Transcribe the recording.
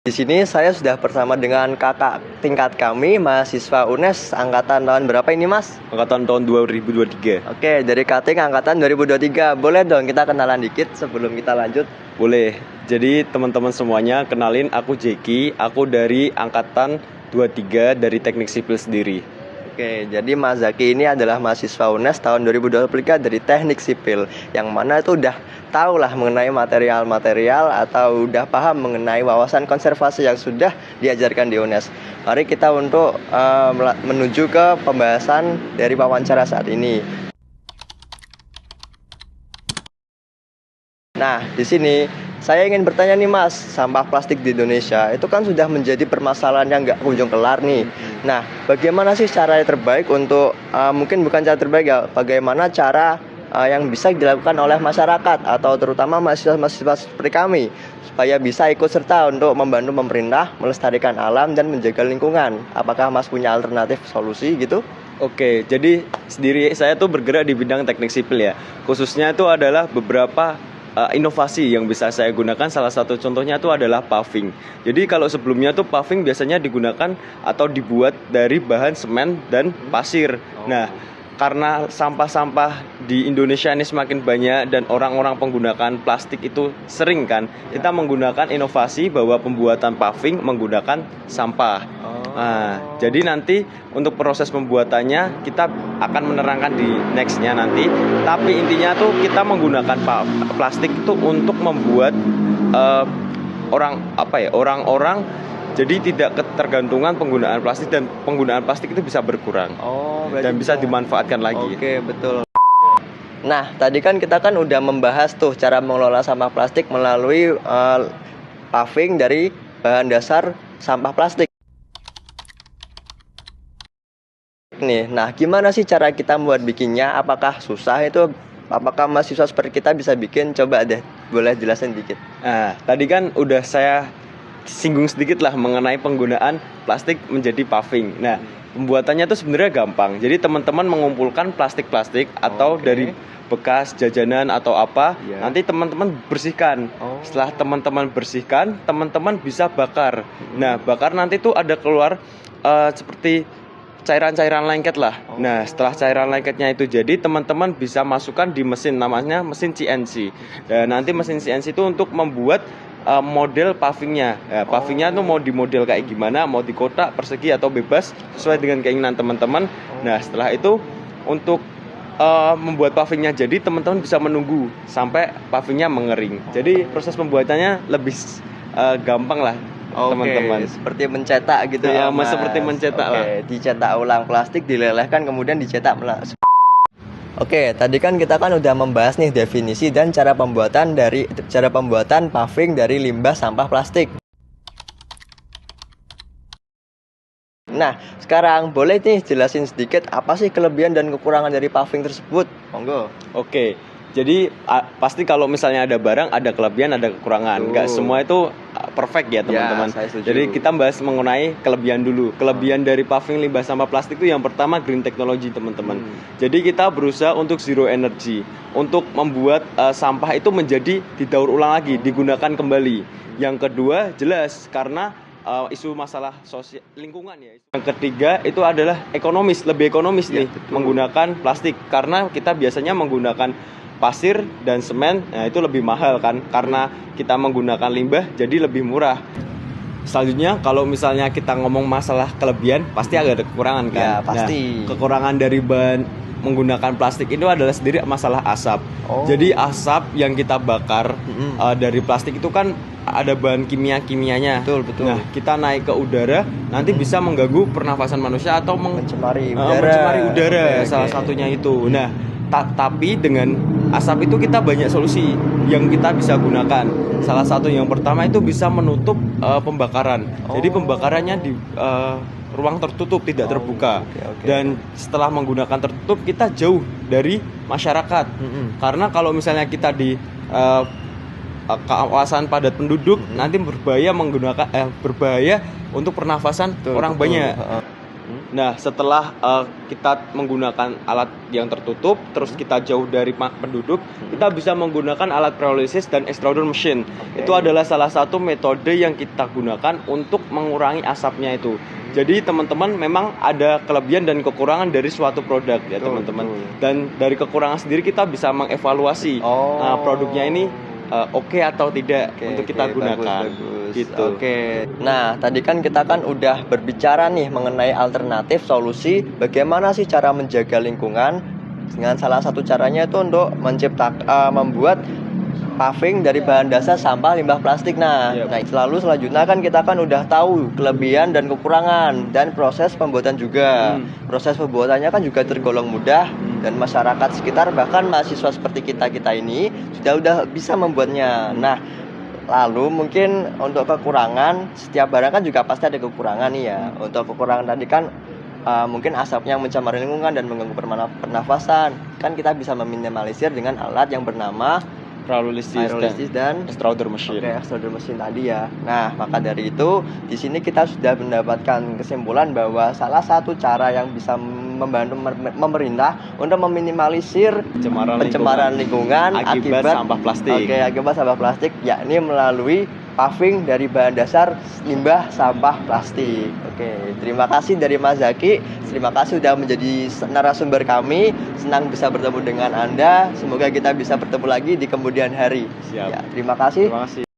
Di sini saya sudah bersama dengan kakak tingkat kami, mahasiswa UNES angkatan tahun berapa ini, Mas? Angkatan tahun 2023. Oke, dari Kating angkatan 2023. Boleh dong kita kenalan dikit sebelum kita lanjut? Boleh. Jadi teman-teman semuanya, kenalin aku Jeki. Aku dari angkatan 23 dari Teknik Sipil sendiri. Oke, jadi Mas Zaki ini adalah mahasiswa UNES tahun 2023 dari Teknik Sipil, yang mana itu udah tahu lah mengenai material-material atau udah paham mengenai wawasan konservasi yang sudah diajarkan di UNES. Mari kita untuk menuju ke pembahasan dari wawancara saat ini. Nah, di sini saya ingin bertanya nih, Mas, sampah plastik di Indonesia itu kan sudah menjadi permasalahan yang nggak kunjung kelar nih. Nah, bagaimana sih cara terbaik untuk, mungkin bukan cara terbaik ya, bagaimana cara yang bisa dilakukan oleh masyarakat atau terutama mahasiswa-mahasiswa seperti kami supaya bisa ikut serta untuk membantu pemerintah melestarikan alam dan menjaga lingkungan. Apakah Mas punya alternatif solusi gitu? Oke, jadi sendiri saya tuh bergerak di bidang teknik sipil ya. Khususnya itu adalah beberapa inovasi yang bisa saya gunakan. Salah satu contohnya itu adalah paving. Jadi kalau sebelumnya tuh paving biasanya digunakan atau dibuat dari bahan semen dan pasir. Nah, karena sampah-sampah di Indonesia ini semakin banyak dan orang-orang penggunaan plastik itu sering kan, kita menggunakan inovasi bahwa pembuatan paving menggunakan sampah. Nah, jadi nanti untuk proses pembuatannya kita akan menerangkan di nextnya nanti. Tapi intinya tuh kita menggunakan plastik itu untuk membuat orang-orang jadi tidak ketergantungan penggunaan plastik, dan penggunaan plastik itu bisa berkurang dan bisa dimanfaatkan lagi. Oke, betul. Nah, tadi kan kita udah membahas tuh cara mengelola sampah plastik melalui paving dari bahan dasar sampah plastik. Nih, nah gimana sih cara kita buat bikinnya? Apakah susah itu? Apakah mahasiswa seperti kita bisa bikin? Coba deh, boleh jelasin dikit. Nah, tadi kan udah saya singgung sedikit lah mengenai penggunaan plastik menjadi paving. Nah, pembuatannya tuh sebenarnya gampang. Jadi teman-teman mengumpulkan plastik-plastik atau dari bekas jajanan atau apa, nanti teman-teman bersihkan. Setelah teman-teman bersihkan, teman-teman bisa bakar. Nah, bakar nanti tuh ada keluar seperti cairan-cairan lengket lah. Nah, setelah cairan lengketnya itu jadi, teman-teman bisa masukkan di mesin, namanya mesin CNC. Dan nanti mesin CNC itu untuk membuat model pavingnya. Ya, pavingnya tuh mau di model kayak gimana, mau di kotak, persegi atau bebas sesuai dengan keinginan teman-teman. Nah, setelah itu untuk membuat pavingnya jadi, teman-teman bisa menunggu sampai pavingnya mengering. Jadi proses pembuatannya lebih gampang lah. Teman-teman seperti mencetak gitu ya, Mas. Seperti mencetak lah. Dicetak ulang plastik, dilelehkan, kemudian dicetak ulang. Oke, tadi kan kita udah membahas nih definisi dan cara pembuatan paving dari limbah sampah plastik. Nah, sekarang boleh nih jelasin sedikit apa sih kelebihan dan kekurangan dari paving tersebut? Monggo. Oke. Jadi pasti kalau misalnya ada barang, ada kelebihan, ada kekurangan. Nggak semua itu perfect ya, teman-teman. Jadi kita bahas mengenai kelebihan dulu. Kelebihan dari paving limbah sampah plastik itu yang pertama green technology, teman-teman. Jadi kita berusaha untuk zero energy, untuk membuat sampah itu menjadi didaur ulang lagi, digunakan kembali. Yang kedua jelas karena isu masalah sosial lingkungan ya. Yang ketiga itu adalah lebih ekonomis nih, menggunakan plastik, karena kita biasanya menggunakan pasir dan semen. Nah, itu lebih mahal kan, karena kita menggunakan limbah jadi lebih murah. Selanjutnya kalau misalnya kita ngomong masalah kelebihan, pasti ada kekurangan kan. Ya, pasti. Nah, kekurangan dari bahan menggunakan plastik itu adalah sendiri masalah asap. Jadi asap yang kita bakar dari plastik itu kan ada bahan kimia-kimianya. Betul. Nah, kita naik ke udara nanti bisa mengganggu pernafasan manusia atau mencemari udara. Salah satunya itu. Nah, tapi dengan asap itu kita banyak solusi yang kita bisa gunakan. Salah satu yang pertama itu bisa menutup pembakaran. Jadi pembakarannya di ruang tertutup, tidak terbuka. Dan setelah menggunakan tertutup, kita jauh dari masyarakat. Karena kalau misalnya kita di kawasan padat penduduk, nanti berbahaya untuk pernafasan orang banyak. Nah, setelah kita menggunakan alat yang tertutup, terus kita jauh dari penduduk, kita bisa menggunakan alat pyrolysis dan extruder machine. Itu adalah salah satu metode yang kita gunakan untuk mengurangi asapnya itu. Jadi teman-teman memang ada kelebihan dan kekurangan dari suatu produk ya teman-teman. Dan dari kekurangan sendiri kita bisa mengevaluasi produknya ini oke atau tidak untuk kita gunakan. Bagus. Gitu. Oke. Nah, tadi kan kita kan udah berbicara nih mengenai alternatif solusi bagaimana sih cara menjaga lingkungan. Dengan salah satu caranya itu untuk membuat paving dari bahan dasar sampah limbah plastik. Nah, selalu selanjutnya kan kita kan udah tahu kelebihan dan kekurangan dan proses pembuatan juga. Proses pembuatannya kan juga tergolong mudah dan masyarakat sekitar bahkan mahasiswa seperti kita ini sudah bisa membuatnya. Nah, lalu mungkin untuk kekurangan, setiap barang kan juga pasti ada kekurangan nih ya. Untuk kekurangan tadi kan mungkin asapnya mencemari lingkungan dan mengganggu pernafasan. Kan kita bisa meminimalisir dengan alat yang bernama pyrolysis dan extruder machine. Extruder machine tadi ya. Nah, maka dari itu di sini kita sudah mendapatkan kesimpulan bahwa salah satu cara yang bisa membantu pemerintah untuk meminimalisir pencemaran lingkungan akibat sampah plastik. Akibat sampah plastik yakni melalui paving dari bahan dasar limbah sampah plastik. Terima kasih dari Mas Zaki. Terima kasih sudah menjadi narasumber kami. Senang bisa bertemu dengan Anda. Semoga kita bisa bertemu lagi di kemudian hari. Siap. Ya, terima kasih. Terima kasih.